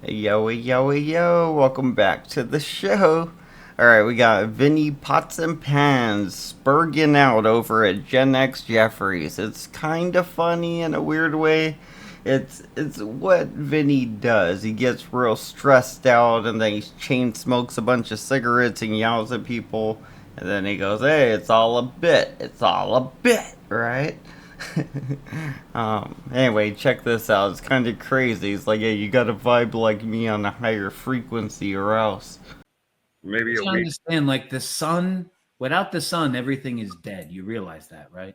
Yo, yo, yo, welcome back to the show. Alright, we got Vinny Pots and Pans spurging out over at Gen X Jeffries. It's kind of funny in a weird way. It's what Vinny does. He gets real stressed out and then he chain smokes a bunch of cigarettes and yells at people. And then he goes, hey, it's all a bit. It's all a bit, right? Anyway, check this out. It's kind of crazy. It's like, yeah, you gotta vibe like me on a higher frequency or else. Maybe You a week. understand, like the sun, without the sun, everything is dead. You realize that, right?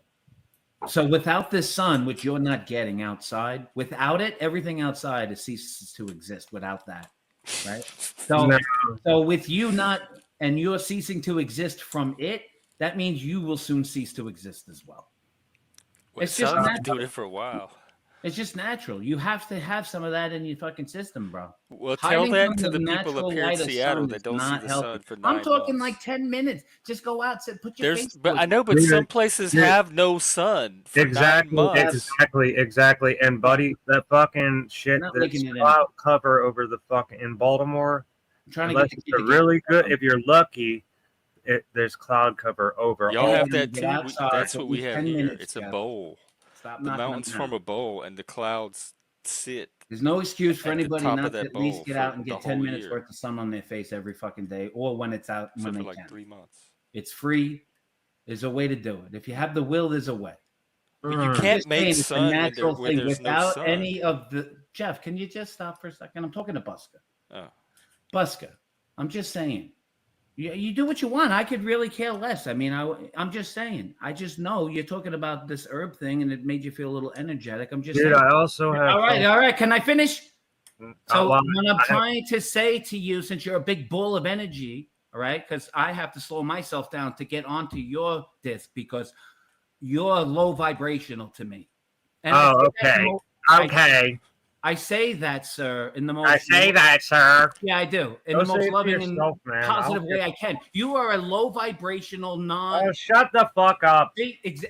So without the sun, which you're not getting outside, without it, everything outside is ceases to exist without that, right? So, No. so with you not, and you're ceasing to exist from it, that means you will soon cease to exist as well. Well, It's just sun's been natural. doing it for a while. It's just natural. You have to have some of that in your fucking system, bro. Well, tell Hiding that from to the the people up natural here in light of Seattle sun that is don't see not the healthy. sun for I'm 9 talking months. like 10 minutes. Just go out and put your face But to I it. know, but Dude, some places dude. have no sun for 9 Exactly, months. exactly. And buddy, that fucking shit, Not this making it cloud cover over the fucking in Baltimore. I'm trying to Unless get it's the kid a to get really good, outside. if you're lucky, there's cloud cover over Y'all all. have And that get too. outside That's for at what we least have 10 here. minutes, It's a Jeff. bowl. Stop The knocking them mountains down. form a bowl, and the clouds sit There's no excuse for at the anybody top of not to that at least bowl get for out and the get 10 whole minutes year, worth of sun on their face every fucking day or when it's out when except they for like can. 3 months. It's free. There's a way to do it. If you have the will, there's a way. But you I'm can't just make saying it's a sun natural where thing there's no without sun. any of the Jeff, can you just stop for a second? I'm talking to Buska. Oh. Buska, I'm just saying. You do what you want. I could really care less. I mean, I'm just saying. I just know you're talking about this herb thing, and it made you feel a little energetic. I'm just Dude, saying. I also have. All right. Can I finish? So well, what I'm I have- trying to say to you, since you're a big ball of energy, all right, because I have to slow myself down to get onto your disc because you're low vibrational to me. And I Oh, say that in okay. the mo- Okay. I say that, sir, in the most. I say that, sir. Yeah, I do. In Don't the say most it to loving yourself, and man. positive I'll way I can. You are a low vibrational, non. Oh, shut the fuck up.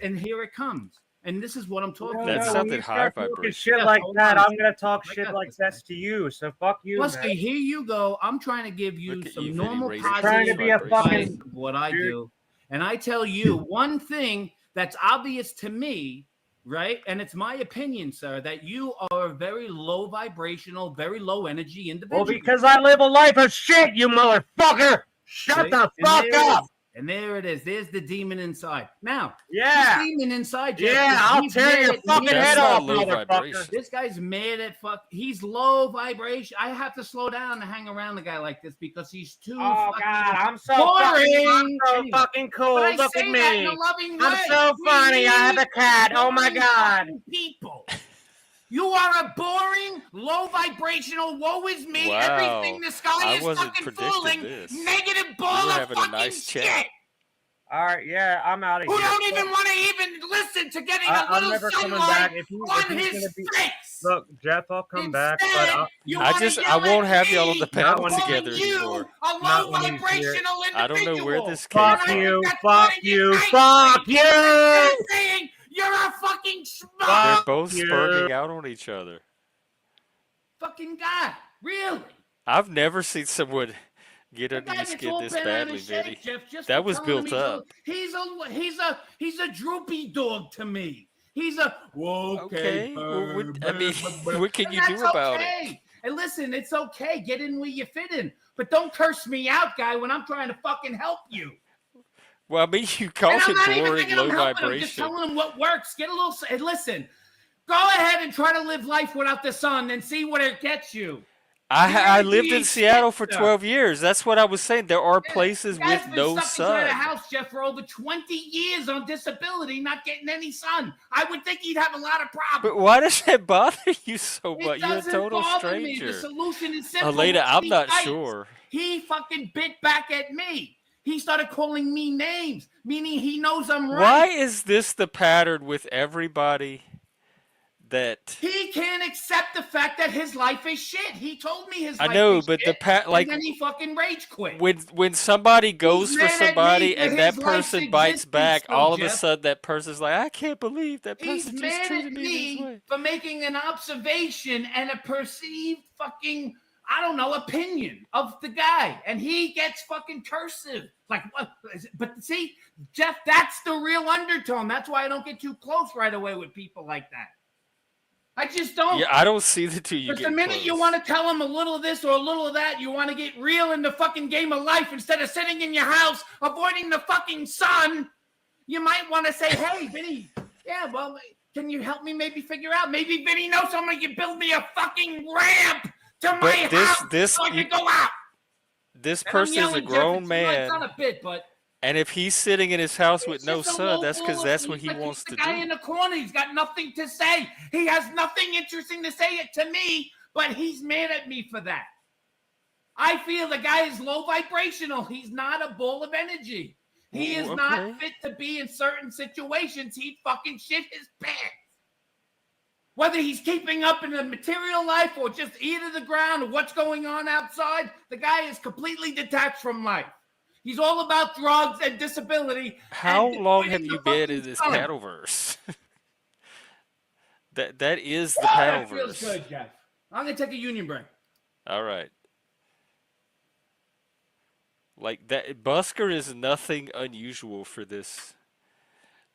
And here it comes. And this is what I'm talking That about. When sounded you high start talking vibration. shit Yes, like hold that, on. I'm gonna talk I shit got like this, that's to you. So fuck you, Plus, man. here you go. I'm trying to give you Look at some you, Vinny, normal raising positive Trying to be a vibration. fucking advice of what I dude. do. And I tell you one thing that's obvious to me, right? And it's my opinion, sir, that you are a very low vibrational, very low energy individual. Well, because I live a life of shit, you motherfucker. Shut See? the And fuck there it up. is. And there it is. There's the demon inside. Now, Yeah. this demon inside, Jeff, Yeah, I'll he's tear mad your at fucking me. That's head not off, low motherfucker. vibration. This guy's mad at fuck. He's low vibration. I have to slow down to hang around a guy like this because he's too. Oh fucking God, I'm so boring. fucking cool. But I Look say at that in a me. loving way. I'm so We funny. I have need a cat. Oh my boring God. fucking people. You are a boring, low vibrational, woe is me. Wow. Everything the sky I is wasn't fucking predicting fooling. this. Negative We ball were of having a fucking nice shit. chat. All right, yeah, I'm out of Who here. don't even want to even listen to getting a I'm little never coming sunlight back. If he's on gonna his be, face. look, Jeff, I'll come back, but Instead, you I wanna just I yell won't at have y'all on me the for panel when- calling together you anymore. a Not low when he's here. vibrational individual. I don't know where this came fuck from. you, That's fuck putting you, it fuck nicely. you. Instead of saying you're a fucking They're schmuck. Fuck both you. spurging out on each other. Fucking guy. Really? I've never seen someone get The under guy your gets skin all this bent out badly, of shape, Vinny. Jeff, just That for was telling him built up. he's a droopy dog to me. He's a Okay, well, what- I mean, brr. what can And you do that's about it? okay. And listen, it's okay. Get in where you fit in. But don't curse me out, guy, when I'm trying to fucking help you. Well, I mean, you called And I'm it not even boring, thinking low I'm helping him, just vibration. telling him what works. Get a little. Hey, listen, go ahead and try to live life without the sun and see what it gets you. I Your lived in energy Seattle for shifter. 12 years. That's what I was saying. There are places The guy's with been no stuck inside a sun. house, Jeff, for over 20 years on disability, not getting any sun. I would think he'd have a lot of problems. But why does that bother you so It much? You're a doesn't total bother me. The stranger. solution is simple. Aleda, I'm He not bites. sure. He fucking bit back at me. He started calling me names, meaning he knows I'm right. Why is this the pattern with everybody that He can't accept the fact that his life is shit. He told me his I life know, is but shit, like and then he fucking rage quit. when somebody goes for mad at me somebody for and his that life's person bites existence, back, though, all of a Jeff. sudden that person's like, I can't believe that He's person just mad at treated me this me way. for making an observation and a perceived fucking I don't know, opinion of the guy, and he gets fucking cursive. Like, what? But see, Jeff, that's the real undertone. That's why I don't get too close right away with people like that. I just don't. Yeah, I don't see the two you Because get the minute close. you want to tell them a little of this or a little of that, you want to get real in the fucking game of life instead of sitting in your house avoiding the fucking sun. You might want to say, hey, Vinny, yeah, well, can you help me maybe figure out? Maybe Vinny knows somebody can build me a fucking ramp to my house so I can go out. This And I'm person is a yelling, grown Jeff, man. it's not a bit, but And if he's sitting in his house with it's no just a sun, that's because local- that's what he's he like, wants he's to the guy do. in the corner. He's got nothing to say. He has nothing interesting to say it to me, but he's mad at me for that. I feel the guy is low vibrational. He's not a ball of energy. He is not fit to be in certain situations. He'd fucking shit his pants. Whether he's keeping up in the material life or just ear to the ground or what's going on outside, the guy is completely detached from life. He's all about drugs and disability. How and long have avoiding you the been fucking in this sun. paddleverse? that is the That feels paddleverse. good, Jeff. I'm gonna take a union break. All right. Like that, Busker is nothing unusual for this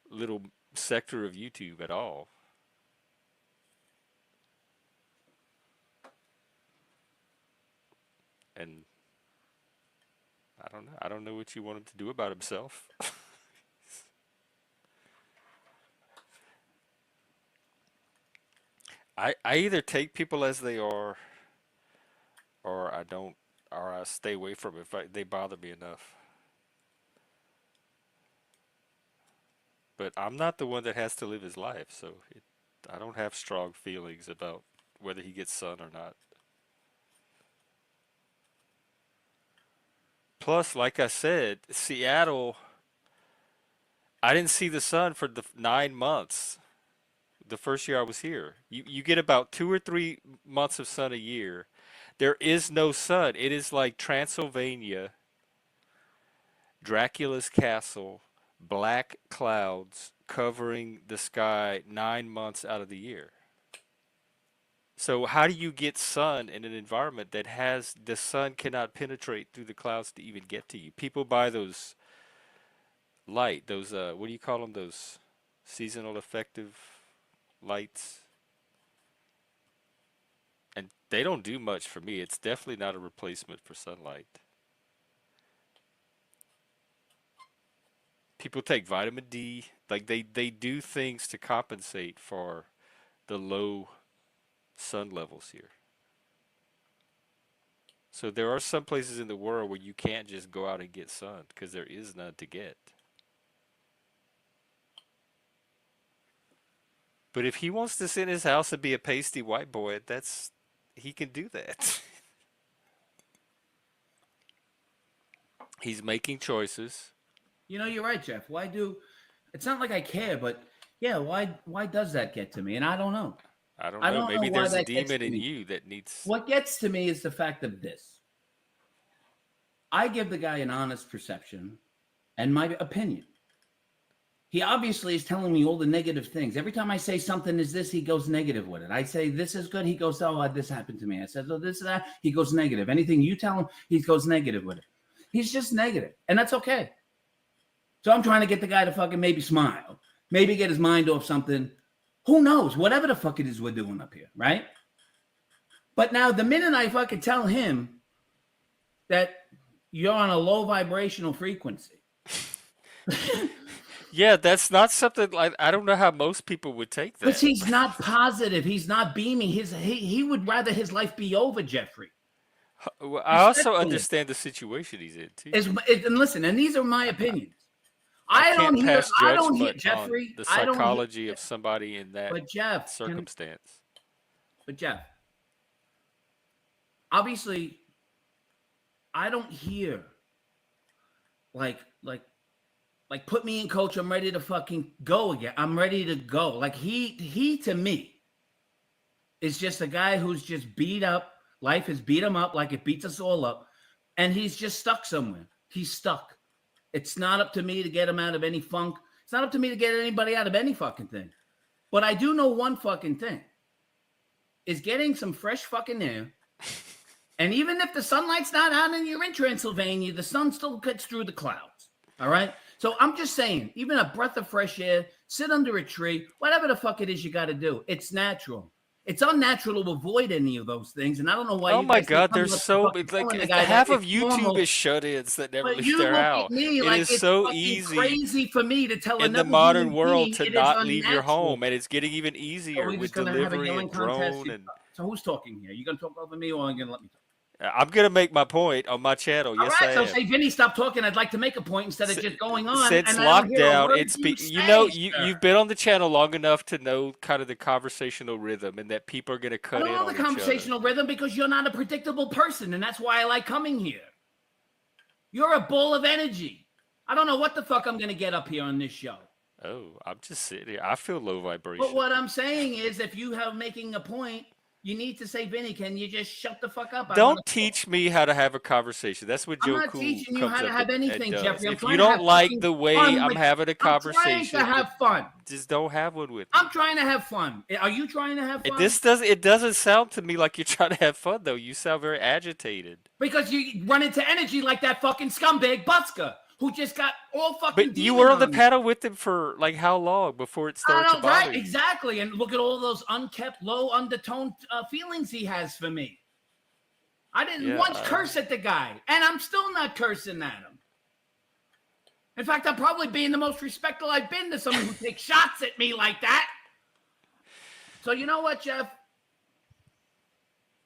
little sector of YouTube at all. And I don't know. I don't know what you want him to do about himself. I either take people as they are, or I don't, or I stay away from it if they bother me enough. But I'm not the one that has to live his life, so I don't have strong feelings about whether he gets sun or not. Plus, like I said, Seattle, I didn't see the sun for the 9 months. The first year I was here, you get about 2 or 3 months of sun a year. There is no sun. It is like Transylvania, Dracula's castle, black clouds covering the sky 9 months out of the year. So how do you get sun in an environment that has the sun cannot penetrate through the clouds to even get to you? People buy those those what do you call them? Those seasonal effective lights, and they don't do much for me. It's definitely not a replacement for sunlight. People take vitamin D, like they do things to compensate for the low sun levels here. So there are some places in the world where you can't just go out and get sun because there is none to get. But if he wants to sit in his house and be a pasty white boy, he can do that. He's making choices. You know, you're right, Jeff. It's not like I care, but yeah, why does that get to me? And I don't know. I don't I know. don't know Maybe why there's a that gets demon to in me. you that needs. What gets to me is the fact of this. I give the guy an honest perception and my opinion. He obviously is telling me all the negative things. Every time I say something is this, he goes negative with it. I say this is good, he goes, oh, this happened to me. I said, oh, this and that, he goes negative. Anything you tell him, he goes negative with it. He's just negative, and that's okay. So I'm trying to get the guy to fucking maybe smile, maybe get his mind off something. Who knows? Whatever the fuck it is we're doing up here, right? But now the minute I fucking tell him that you're on a low vibrational frequency. Yeah, that's not something like I don't know how most people would take that. Because he's not positive. He's not beaming. He would rather his life be over, Jeffrey. Well, I also Respectfully. understand the situation he's in too. And listen, and these are my opinions. I I can't pass don't hear, judgment on Jeffrey. the I don't hear, psychology of somebody in that but Jeff, circumstance. but Jeff, obviously, I don't hear like put me in, coach. I'm ready to fucking go again. I'm ready to go. Like he to me is just a guy who's just beat up. Life has beat him up like it beats us all up, and he's just stuck somewhere. He's stuck. It's not up to me to get him out of any funk. It's not up to me to get anybody out of any fucking thing. But I do know one fucking thing. Is getting some fresh fucking air And even if the sunlight's not out and you're in Transylvania, the sun still gets through the clouds. All right. So I'm just saying, even a breath of fresh air, sit under a tree, whatever the fuck it is you got to do. It's natural. It's unnatural to avoid any of those things. And I don't know why Oh you my guys think God, I'm there's not so fucking like telling the guy that half of it's YouTube normal. is shut-ins that never But leave you their look house. at me It like is it's so fucking easy crazy for me to tell in the another modern human world being to it is not leave your unnatural. home, and it's getting even Are easier we with just going to have a delivery yelling and contest? drone and. So who's talking here? You going to talk over me or are you going to let me talk? I'm gonna make my point on my channel. All Yes, I right, so am. say, Vinny, stop talking. I'd like to make a point instead of S- just going on, Since and I don't hear a lockdown, word it's you you know say, sir. you've been on the channel long enough to know kind of the conversational rhythm and that people are gonna I cut don't in know the on each other. conversational rhythm because you're not a predictable person, and that's why I like coming here. You're a ball of energy. I don't know what the fuck I'm going to get up here on this show. Oh, I'm just sitting here. I feel low But vibration. what I'm saying is, if you have making a point, you need to say, Vinny, can you just shut the fuck up? I want Don't to talk. teach me how to have a conversation. That's what I'm Joe not Cool teaching you comes how to up have and anything, does. Jeffrey. I'm If you trying to don't have like fucking the way fun I'm with. having a I'm trying to conversation, have fun. just don't have one with me. I'm trying to have fun. Are you trying to have fun? It doesn't sound to me like you're trying to have fun though. You sound very agitated. Because you run into energy like that fucking scumbag Buska, who just got all fucking But you demon were on the on him. panel with him for like how long before it I started to don't, right, bother you? exactly. And look at all those unkept, low undertone feelings he has for me. I didn't Yeah, once curse at the guy, and I'm still not cursing at him. In fact, I'm probably being the most respectful I've been to someone who takes shots at me like that. So you know what, Jeff?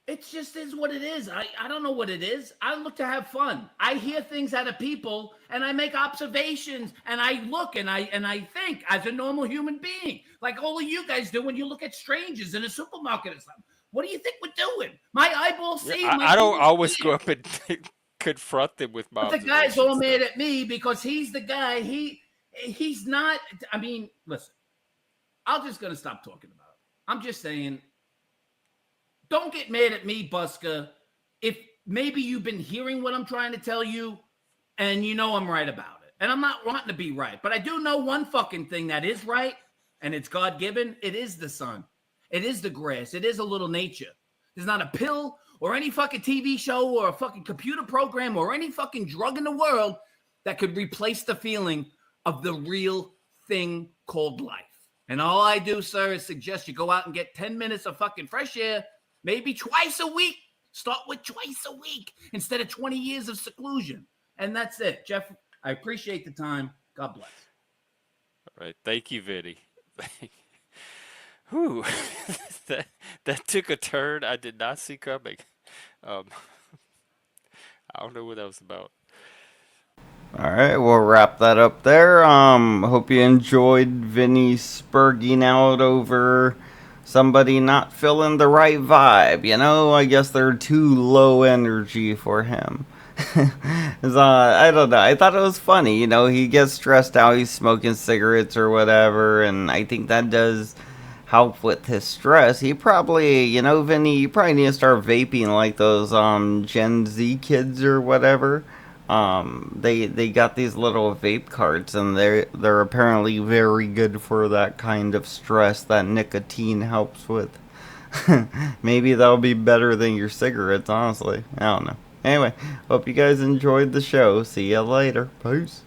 It just is what it is. I don't know what it is. I look to have fun. I hear things out of people and I make observations and I look and I think as a normal human being, like all of you guys do when you look at strangers in a supermarket or something. What do you think we're doing? My eyeballs yeah. see, my I don't ears always go hear. up and confront them with my But the guy's all observations, mad though. at me because he's the guy. He's not. I mean, listen. I'm just gonna stop talking about it. I'm just saying, don't get mad at me, Buska. If maybe you've been hearing what I'm trying to tell you, and you know I'm right about it. And I'm not wanting to be right, but I do know one fucking thing that is right, and it's God given. It is the sun. It is the grass. It is a little nature. There's not a pill or any fucking TV show or a fucking computer program or any fucking drug in the world that could replace the feeling of the real thing called life. And all I do, sir, is suggest you go out and get 10 minutes of fucking fresh air, maybe twice a week. Start with twice a week instead of 20 years of seclusion. And that's it. Jeff, I appreciate the time. God bless. All right, thank you, Vinny. Whew, that that took a turn I did not see coming. Um, I don't know what that was about. All right, we'll wrap that up there. Hope you enjoyed Vinny spurging out over somebody not feeling the right vibe. You know, I guess they're too low energy for him. I don't know. I thought it was funny. You know, he gets stressed out. He's smoking cigarettes or whatever, and I think that does help with his stress. He probably, you know, Vinny, you probably need to start vaping like those Gen Z kids or whatever. They got these little vape carts, and they're apparently very good for that kind of stress that nicotine helps with. Maybe that'll be better than your cigarettes, honestly. I don't know. Anyway, hope you guys enjoyed the show. See ya later. Peace.